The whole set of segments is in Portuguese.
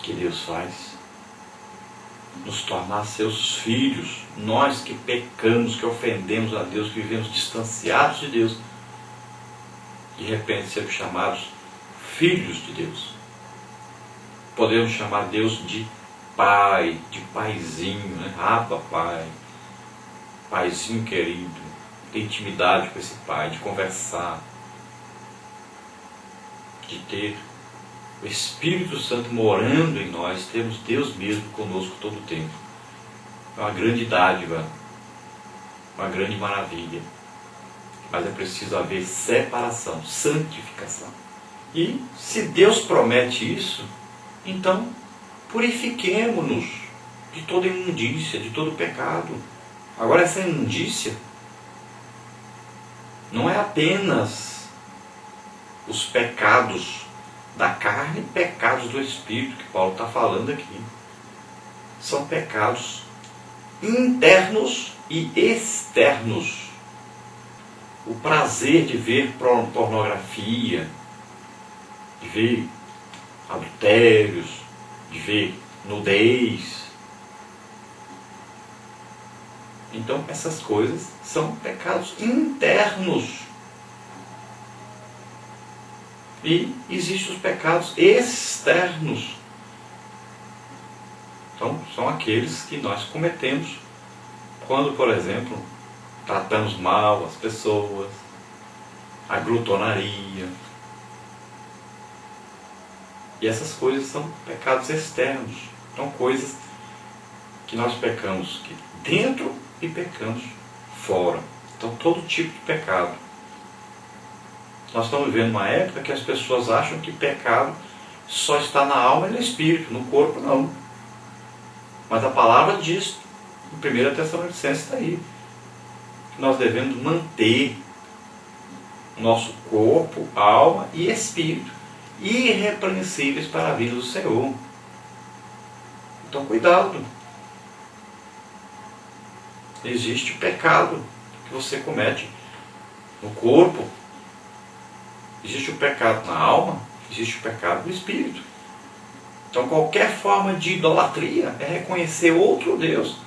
que Deus faz? Nos tornar seus filhos. Nós que pecamos, que ofendemos a Deus, que vivemos distanciados de Deus, de repente sermos chamados filhos de Deus. Podemos chamar Deus de pai, de paizinho, né? Abba, pai, paizinho querido, ter intimidade com esse pai, de conversar, de ter o Espírito Santo morando em nós, temos Deus mesmo conosco todo o tempo. É uma grande dádiva, uma grande maravilha. Mas é preciso haver separação, santificação. E se Deus promete isso, então purifiquemo-nos de toda imundícia, de todo pecado. Agora, essa imundícia não é apenas os pecados da carne e pecados do Espírito, que Paulo está falando aqui. São pecados internos e externos. O prazer de ver pornografia, de ver adultérios, de ver nudez. Então, essas coisas são pecados internos. E existem os pecados externos. Então, são aqueles que nós cometemos quando, por exemplo, tratamos mal as pessoas, a glutonaria. E essas coisas são pecados externos. São coisas que nós pecamos dentro e pecamos fora. Então, todo tipo de pecado. Nós estamos vivendo uma época que as pessoas acham que pecado só está na alma e no espírito, no corpo não. Mas a palavra diz, em 1 Tessalonicenses está aí, que nós devemos manter o nosso corpo, alma e espírito irrepreensíveis para a vida do Senhor. Então cuidado. Existe o pecado que você comete no corpo. Existe o pecado na alma, existe o pecado no espírito. Então qualquer forma de idolatria é reconhecer outro Deus.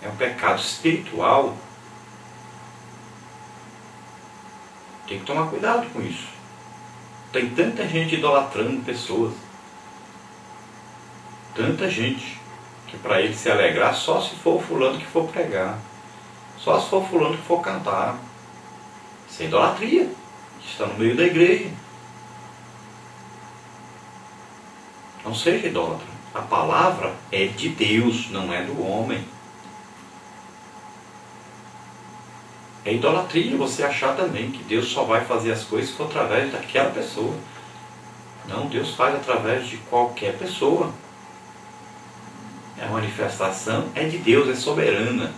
É um pecado espiritual. Tem que tomar cuidado com isso. Tem tanta gente idolatrando pessoas. Tanta gente que para ele se alegrar só se for o fulano que for pregar. Só se for o fulano que for cantar. Isso é idolatria. Está no meio da igreja. Não seja idólatra. A palavra é de Deus, não é do homem. É idolatria você achar também que Deus só vai fazer as coisas se for através daquela pessoa. Não, Deus faz através de qualquer pessoa. A manifestação é de Deus, é soberana.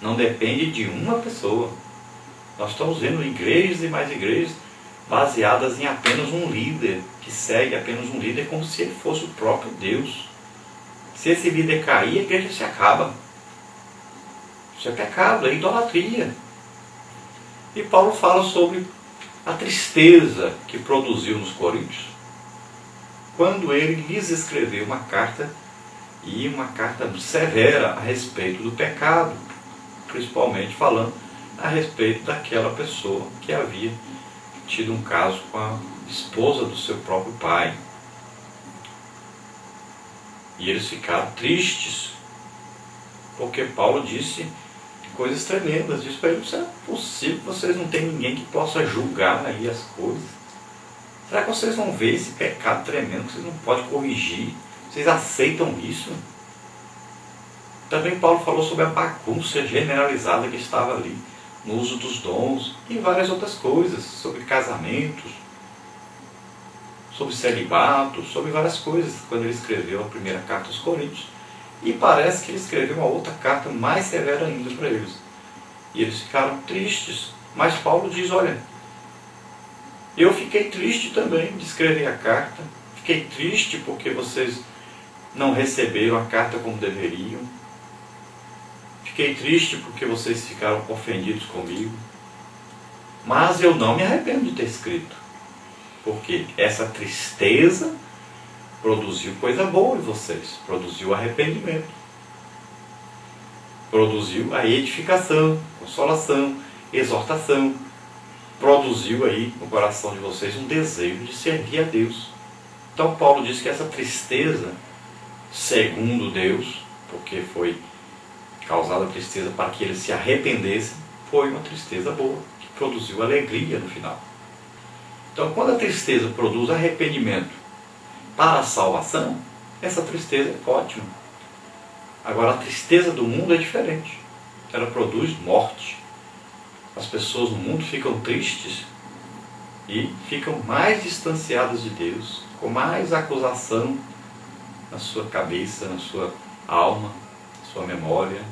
Não depende de uma pessoa. Nós estamos vendo igrejas e mais igrejas baseadas em apenas um líder, que segue apenas um líder como se ele fosse o próprio Deus. Se esse líder cair, a igreja se acaba. Isso é pecado, é idolatria. E Paulo fala sobre a tristeza que produziu nos coríntios, quando ele lhes escreveu uma carta, e uma carta severa a respeito do pecado, principalmente falando a respeito daquela pessoa que havia tido um caso com a esposa do seu próprio pai. E eles ficaram tristes, porque Paulo disse coisas tremendas. Disse para eles: será possível que vocês não têm ninguém que possa julgar aí as coisas? Será que vocês vão ver esse pecado tremendo que vocês não podem corrigir? Vocês aceitam isso? Também Paulo falou sobre a bagunça generalizada que estava ali, no uso dos dons e várias outras coisas, sobre casamentos, sobre celibato, sobre várias coisas, quando ele escreveu a primeira carta aos Coríntios. E parece que ele escreveu uma outra carta mais severa ainda para eles. E eles ficaram tristes. Mas Paulo diz: olha, eu fiquei triste também de escrever a carta. Fiquei triste porque vocês não receberam a carta como deveriam. Fiquei triste porque vocês ficaram ofendidos comigo. Mas eu não me arrependo de ter escrito. Porque essa tristeza produziu coisa boa em vocês, produziu arrependimento, produziu a edificação, consolação, exortação, produziu aí no coração de vocês um desejo de servir a Deus. Então Paulo diz que essa tristeza, segundo Deus, porque foi causada a tristeza para que eles se arrependessem, foi uma tristeza boa, que produziu alegria no final. Então quando a tristeza produz arrependimento para a salvação, essa tristeza é ótima. Agora a tristeza do mundo é diferente. Ela produz morte. As pessoas no mundo ficam tristes e ficam mais distanciadas de Deus, com mais acusação na sua cabeça, na sua alma, na sua memória.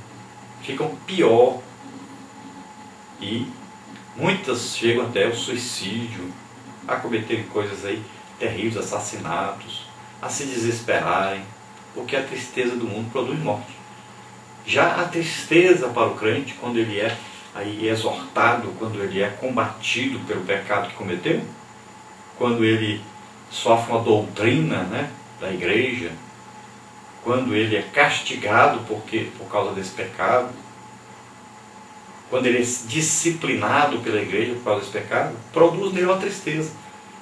Ficam pior. E muitas chegam até o suicídio, a cometerem coisas aí terríveis, assassinatos, a se desesperarem, porque a tristeza do mundo produz morte. Já a tristeza para o crente, quando ele é aí exortado, quando ele é combatido pelo pecado que cometeu, quando ele sofre uma doutrina, né, da igreja, quando ele é castigado por causa desse pecado, quando ele é disciplinado pela igreja por causa desse pecado, produz nele uma tristeza.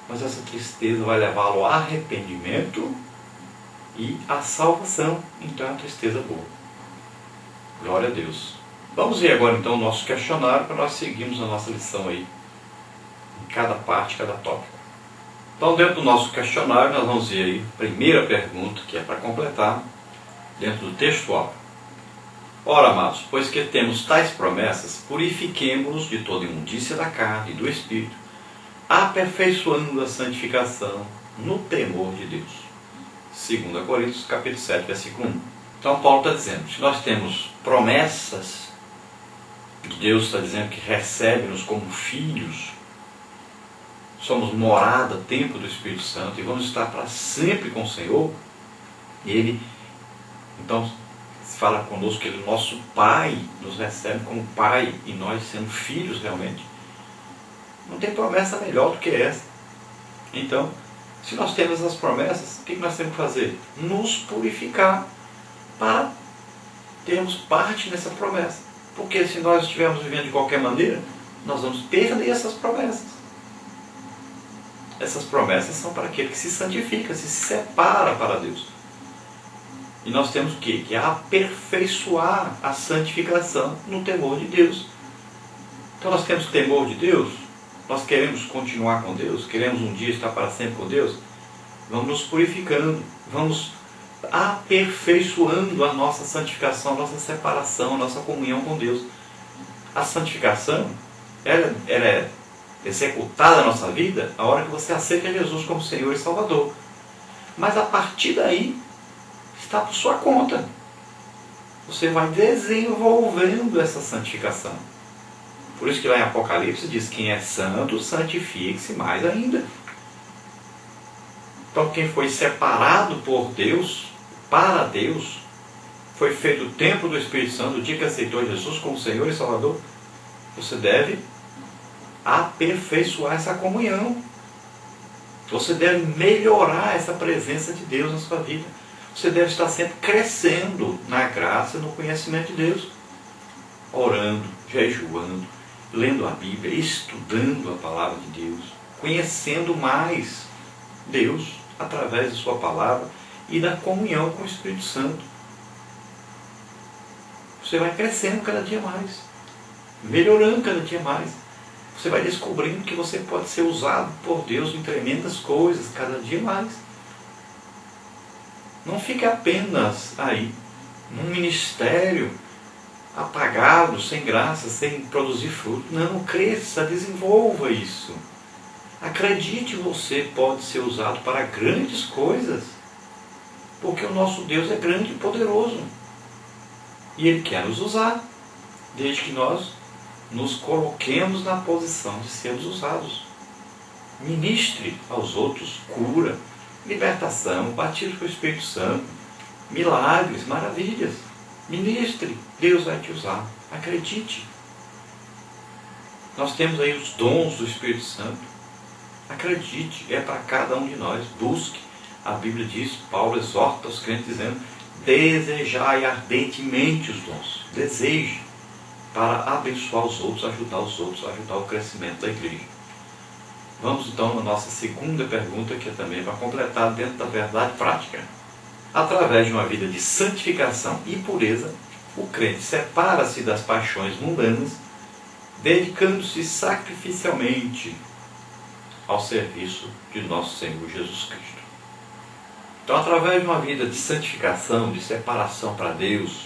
Mas essa tristeza vai levá-lo ao arrependimento e à salvação. Então é uma tristeza boa. Glória a Deus. Vamos ver agora então o nosso questionário para nós seguirmos a nossa lição aí, em cada parte, cada tópico. Então dentro do nosso questionário nós vamos ver aí a primeira pergunta, que é para completar, dentro do textual. Ora, amados, pois que temos tais promessas, purifiquemo-nos de toda imundícia da carne e do espírito, aperfeiçoando a santificação no temor de Deus. 2 Coríntios capítulo 7, versículo 1. Então Paulo está dizendo, se nós temos promessas, que Deus está dizendo que recebe-nos como filhos, somos morada, templo do Espírito Santo, e vamos estar para sempre com o Senhor, Ele, então, fala conosco que Ele, nosso Pai, nos recebe como Pai, e nós sendo filhos realmente. Não tem promessa melhor do que essa. Então, se nós temos as promessas, o que nós temos que fazer? Nos purificar para termos parte nessa promessa. Porque se nós estivermos vivendo de qualquer maneira, nós vamos perder essas promessas. Essas promessas são para aquele que se santifica, se separa para Deus. E nós temos o quê? Que aperfeiçoar a santificação no temor de Deus. Então nós temos temor de Deus, nós queremos continuar com Deus, queremos um dia estar para sempre com Deus, vamos nos purificando, vamos aperfeiçoando a nossa santificação, a nossa separação, a nossa comunhão com Deus. A santificação, ela é executada na nossa vida a hora que você aceita Jesus como Senhor e Salvador. Mas a partir daí, está por sua conta. Você vai desenvolvendo essa santificação. Por isso que lá em Apocalipse diz, quem é santo, santifique-se mais ainda. Então quem foi separado por Deus, para Deus, foi feito o templo do Espírito Santo, o dia que aceitou Jesus como Senhor e Salvador, você deve aperfeiçoar essa comunhão. Você deve melhorar essa presença de Deus na sua vida. Você deve estar sempre crescendo na graça e no conhecimento de Deus. Orando, jejuando, lendo a Bíblia, estudando a palavra de Deus, conhecendo mais Deus através de sua palavra e da comunhão com o Espírito Santo. Você vai crescendo cada dia mais, melhorando cada dia mais. Você vai descobrindo que você pode ser usado por Deus em tremendas coisas cada dia mais. Não fique apenas aí, num ministério apagado, sem graça, sem produzir fruto. Não, cresça, desenvolva isso. Acredite, você pode ser usado para grandes coisas, porque o nosso Deus é grande e poderoso. E Ele quer nos usar, desde que nós nos coloquemos na posição de sermos usados. Ministre aos outros cura, libertação, batismo com o Espírito Santo, milagres, maravilhas. Ministre, Deus vai te usar. Acredite. Nós temos aí os dons do Espírito Santo. Acredite, é para cada um de nós. Busque a Bíblia diz, Paulo exorta os crentes dizendo: desejai ardentemente os dons. Deseje para abençoar os outros, ajudar o crescimento da igreja. Vamos então à nossa segunda pergunta, que também vai completar dentro da verdade prática. Através de uma vida de santificação e pureza, o crente separa-se das paixões mundanas, dedicando-se sacrificialmente ao serviço de nosso Senhor Jesus Cristo. Então, através de uma vida de santificação, de separação para Deus,